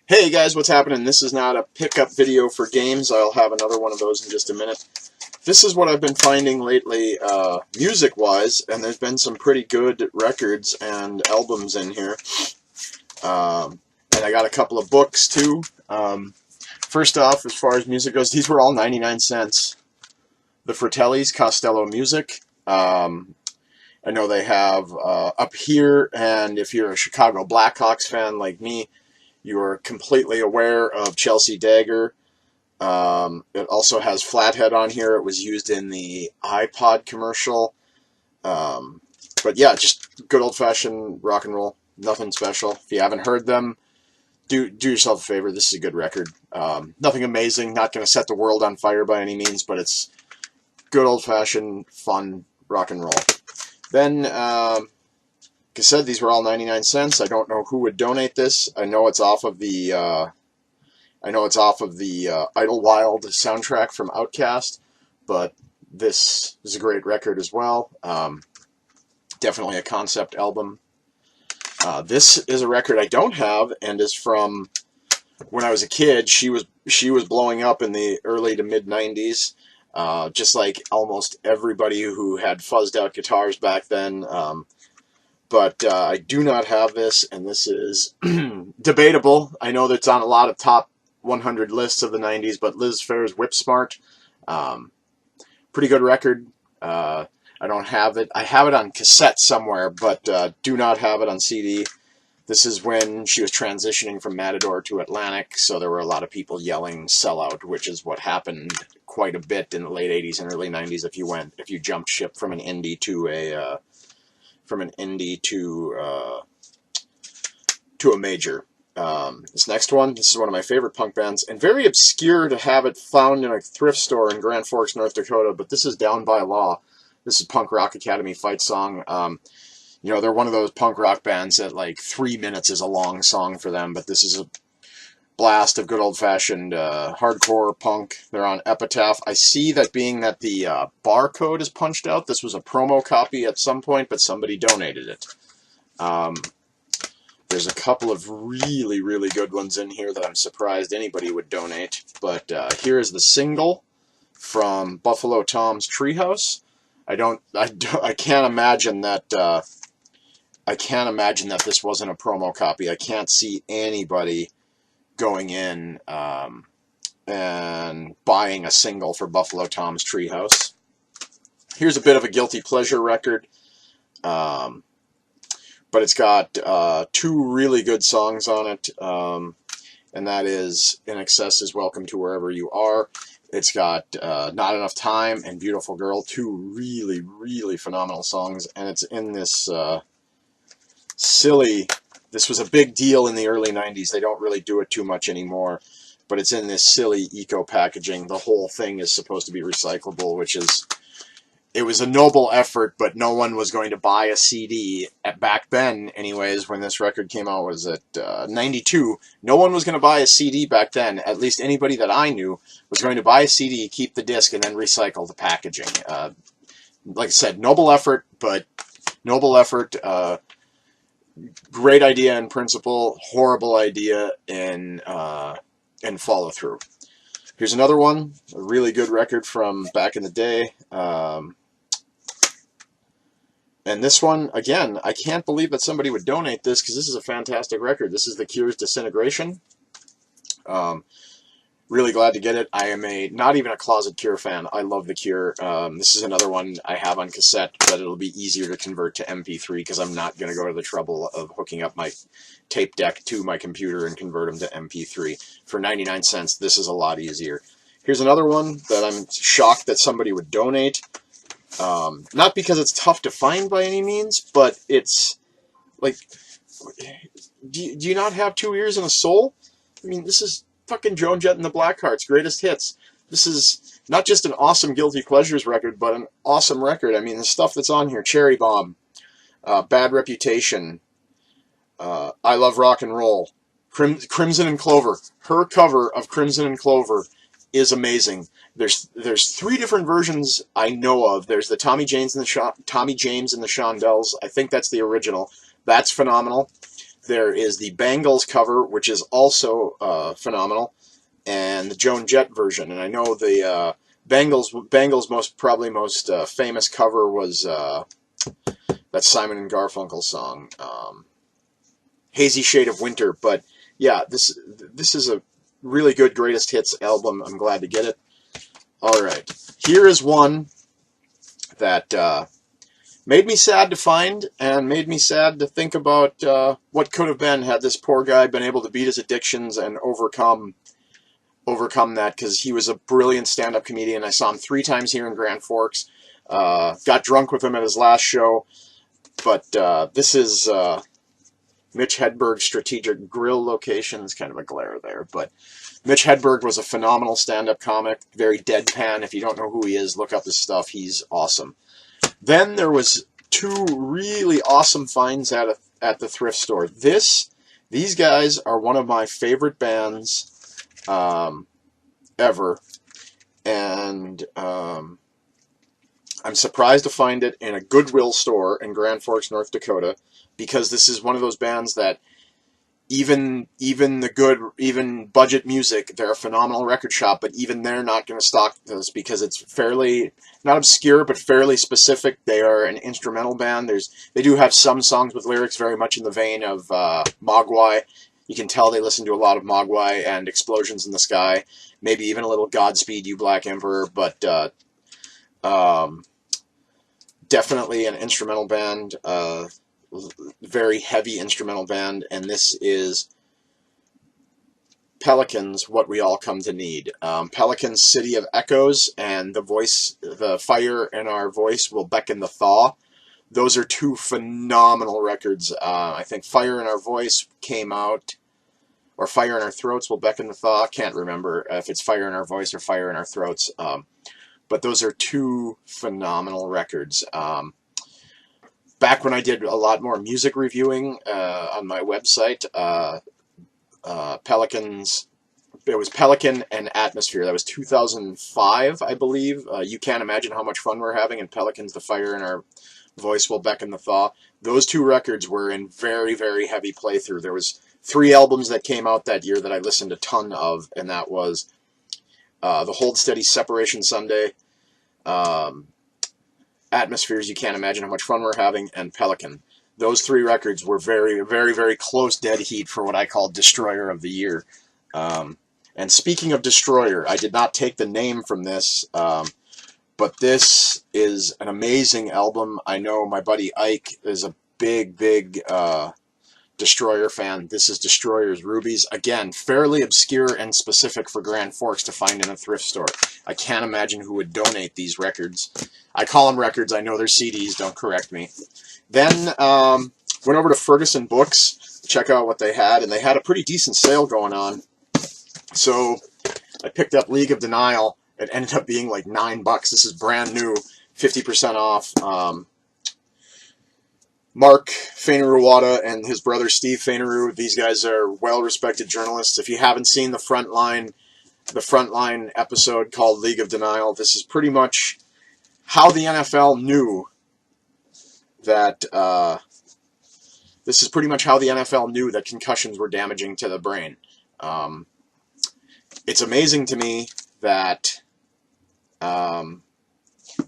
Hey guys, what's happening? This is not a pickup video for games. I'll have another one of those in just a minute. This is what I've been finding lately, music-wise, and there's been some pretty good records and albums in here. And I got a couple of books, too. First off, as far as music goes, these were all 99 cents. The Fratellis, Costello Music. I know they have Up Here, and if you're a Chicago Blackhawks fan like me, you are completely aware of Chelsea Dagger. It also has Flathead on here. It was used in the iPod commercial. But yeah, just good old-fashioned rock and roll. Nothing special. If you haven't heard them, do yourself a favor. This is a good record. Nothing amazing. Not going to set the world on fire by any means, but it's good old-fashioned, fun rock and roll. Then, like I said, these were all 99 cents. I don't know who would donate this. I know it's off of the Idlewild soundtrack from Outkast, but this is a great record as well. Definitely a concept album. This is a record I don't have, and is from when I was a kid. She was blowing up in the early to mid 90s, just like almost everybody who had fuzzed out guitars back then. But I do not have this, and this is debatable. I know that's on a lot of top 100 lists of the 90s, but Liz Phair's Whip Smart, pretty good record. I don't have it. I have it on cassette somewhere, but do not have it on CD. This is when she was transitioning from Matador to Atlantic, so there were a lot of people yelling "sellout," which is what happened quite a bit in the late 80s and early 90s if you jumped ship from an indie to a to a major. This next one, this is one of my favorite punk bands, and very obscure to have it found in a thrift store in Grand Forks, North Dakota, but this is Down by Law. This is Punk Rock Academy Fight Song. You know, they're one of those punk rock bands that, like, 3 minutes is a long song for them, but this is a blast of good old-fashioned hardcore punk. They're on Epitaph. I see that being that the barcode is punched out, this was a promo copy at some point, but somebody donated it. There's a couple of really, really good ones in here that I'm surprised anybody would donate, but here is the single from Buffalo Tom's Treehouse. I can't imagine that this wasn't a promo copy. I can't see anybody going in and buying a single for Buffalo Tom's Treehouse. Here's a bit of a guilty pleasure record, but it's got two really good songs on it, and that is In Excess is Welcome to Wherever You Are. It's got Not Enough Time and Beautiful Girl, two really, really phenomenal songs, and it's in this silly... This was a big deal in the early 90s. They don't really do it too much anymore, but it's in this silly eco packaging. The whole thing is supposed to be recyclable, which is... It was a noble effort, but no one was going to buy a CD. Back then, anyways, when this record came out, was at 92. No one was going to buy a CD back then. At least anybody that I knew was going to buy a CD, keep the disc, and then recycle the packaging. Like I said, noble effort, but noble effort. Great idea in principle, horrible idea in follow-through. Here's another one, a really good record from back in the day. And this one, again, I can't believe that somebody would donate this, because this is a fantastic record. This is The Cure's Disintegration. Really glad to get it. I am not even a closet Cure fan. I love The Cure. This is another one I have on cassette, but it'll be easier to convert to MP3, because I'm not going to go to the trouble of hooking up my tape deck to my computer and convert them to MP3. For 99 cents, this is a lot easier. Here's another one that I'm shocked that somebody would donate. Not because it's tough to find by any means, but it's like, do you not have 2 ears and a soul? I mean, this is fucking Joan Jett and the Blackhearts' greatest hits. This is not just an awesome Guilty Pleasures record, but an awesome record. I mean, the stuff that's on here: Cherry Bomb, Bad Reputation, I Love Rock and Roll, Crimson and Clover. Her cover of Crimson and Clover is amazing. There's 3 different versions I know of. There's the Tommy James and the Shondells. I think that's the original. That's phenomenal. There is the Bangles cover, which is also phenomenal, and the Joan Jett version. And I know the Bangles probably most famous cover was that Simon and Garfunkel song, Hazy Shade of Winter. But yeah, this is a really good greatest hits album. I'm glad to get it. All right, here is one that made me sad to find, and made me sad to think about what could have been had this poor guy been able to beat his addictions and overcome that, because he was a brilliant stand-up comedian. I saw him 3 times here in Grand Forks. Got drunk with him at his last show. But this is Mitch Hedberg's Strategic Grill location. It's kind of a glare there. But Mitch Hedberg was a phenomenal stand-up comic, very deadpan. If you don't know who he is, look up his stuff. He's awesome. Then there was 2 really awesome finds at the thrift store. These guys are one of my favorite bands ever, and I'm surprised to find it in a Goodwill store in Grand Forks, North Dakota, because this is one of those bands that even budget music, they're a phenomenal record shop, but even they're not going to stock this because it's fairly, not obscure, but fairly specific. They are an instrumental band. They do have some songs with lyrics very much in the vein of Mogwai. You can tell they listen to a lot of Mogwai and Explosions in the Sky, maybe even a little Godspeed You Black Emperor, but definitely an instrumental band, very heavy instrumental band, and this is Pelicans, What We All Come to Need. Pelicans, City of Echoes, and the Fire in Our Voice Will Beckon the Thaw. Those are 2 phenomenal records. I think Fire in Our Voice came out, or Fire in Our Throats Will Beckon the Thaw. Can't remember if it's Fire in Our Voice or Fire in Our Throats. But those are 2 phenomenal records. Back when I did a lot more music reviewing on my website, Pelicans, it was Pelican and Atmosphere. That was 2005, I believe. You Can't Imagine How Much Fun We're Having, and Pelicans, The Fire in Our Voice Will Beckon the Thaw. Those 2 records were in very, very heavy playthrough. There was 3 albums that came out that year that I listened a ton of, and that was The Hold Steady, Separation Sunday, Atmospheres, You Can't Imagine How Much Fun We're Having, and Pelican. Those 3 records were very, very, very close dead heat for what I call Destroyer of the Year. And speaking of Destroyer, I did not take the name from this, but this is an amazing album. I know my buddy Ike is a big, big Destroyer fan. This is Destroyer's Rubies. Again, fairly obscure and specific for Grand Forks to find in a thrift store. I can't imagine who would donate these records. I call them records. I know they're CDs. Don't correct me. Then went over to Ferguson Books to check out what they had, and they had a pretty decent sale going on. So I picked up League of Denial. It ended up being like $9. This is brand new, 50% off. Mark Fainaru-Wada and his brother Steve Fainaru, these guys are well-respected journalists. If you haven't seen the Frontline episode called League of Denial, this is pretty much how the NFL knew that concussions were damaging to the brain. It's amazing to me that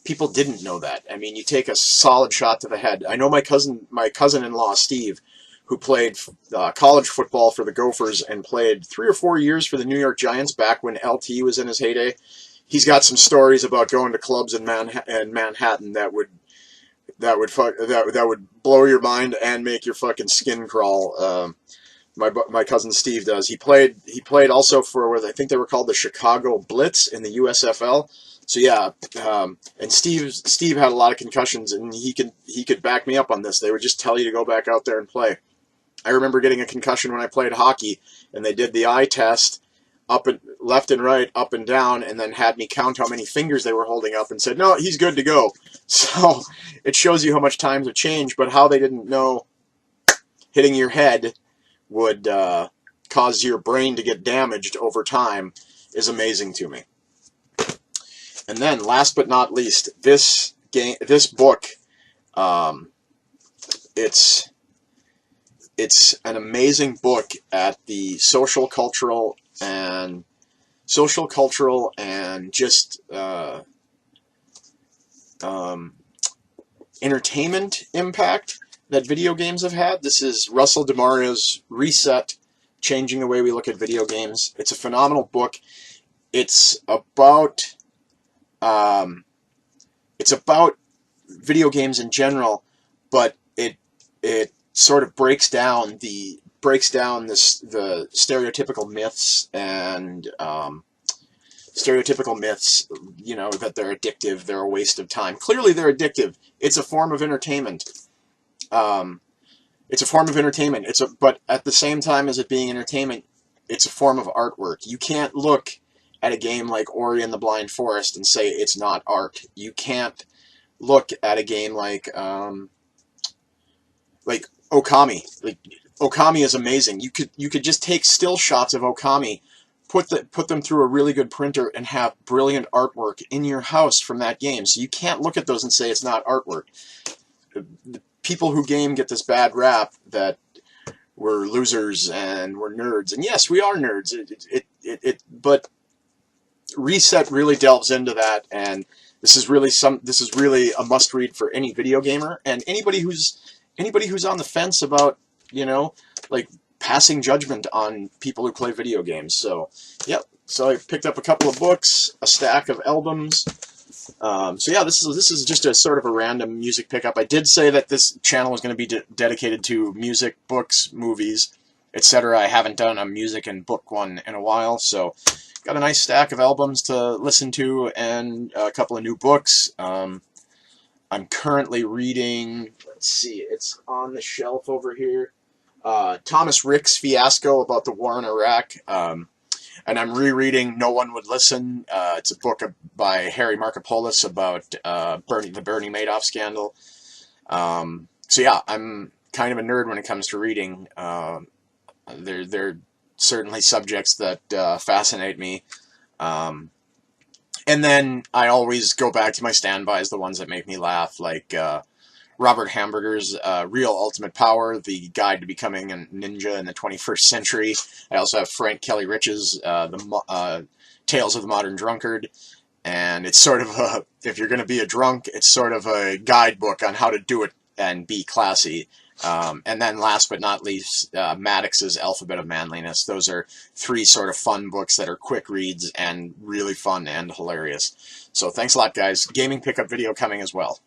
people didn't know that. I mean, you take a solid shot to the head. I know my cousin-in-law, Steve, who played college football for the Gophers and played 3 or 4 years for the New York Giants back when LT was in his heyday. He's got some stories about going to clubs in Manhattan that would blow your mind and make your fucking skin crawl. My cousin Steve does. He played also for what I think they were called the Chicago Blitz in the USFL. So yeah, and Steve had a lot of concussions, and he could back me up on this. They would just tell you to go back out there and play. I remember getting a concussion when I played hockey, and they did the eye test, left and right, up and down, and then had me count how many fingers they were holding up and said, no, he's good to go. So it shows you how much times have changed, but how they didn't know hitting your head would cause your brain to get damaged over time is amazing to me. And then, last but not least, this book, it's it's an amazing book at the social, cultural, and just entertainment impact that video games have had. This is Russell DeMario's Reset, Changing the Way We Look at Video Games. It's a phenomenal book. It's about video games in general, but it sort of breaks down the stereotypical myths and you know, that they're addictive, they're a waste of time. Clearly they're addictive. It's a form of entertainment. But at the same time as it being entertainment, it's a form of artwork. You can't look at a game like Ori and the Blind Forest and say it's not art. You can't look at a game like Okami. Like, Okami is amazing. You could just take still shots of Okami, put them through a really good printer, and have brilliant artwork in your house from that game. So you can't look at those and say it's not artwork. The people who game get this bad rap that we're losers and we're nerds, and yes, we are nerds. But Reset really delves into that, and this is really a must-read for any video gamer and anybody who's on the fence about, you know, like, passing judgment on people who play video games. So, yep. So I picked up a couple of books, a stack of albums. So yeah, this is just a sort of a random music pickup. I did say that this channel was going to be dedicated to music, books, movies, etc. I haven't done a music and book one in a while, so got a nice stack of albums to listen to and a couple of new books. I'm currently reading, let's see, it's on the shelf over here, Thomas Ricks' Fiasco about the war in Iraq, and I'm rereading No One Would Listen. It's a book by Harry Markopolos about the Bernie Madoff scandal. So yeah, I'm kind of a nerd when it comes to reading. They're certainly subjects that fascinate me. And then I always go back to my standbys, the ones that make me laugh, like Robert Hamburger's Real Ultimate Power, The Guide to Becoming a Ninja in the 21st Century. I also have Frank Kelly Rich's Tales of the Modern Drunkard. And it's sort of a, if you're going to be a drunk, it's sort of a guidebook on how to do it and be classy. And then last but not least, Maddox's Alphabet of Manliness. Those are three sort of fun books that are quick reads and really fun and hilarious. So thanks a lot, guys. Gaming pickup video coming as well.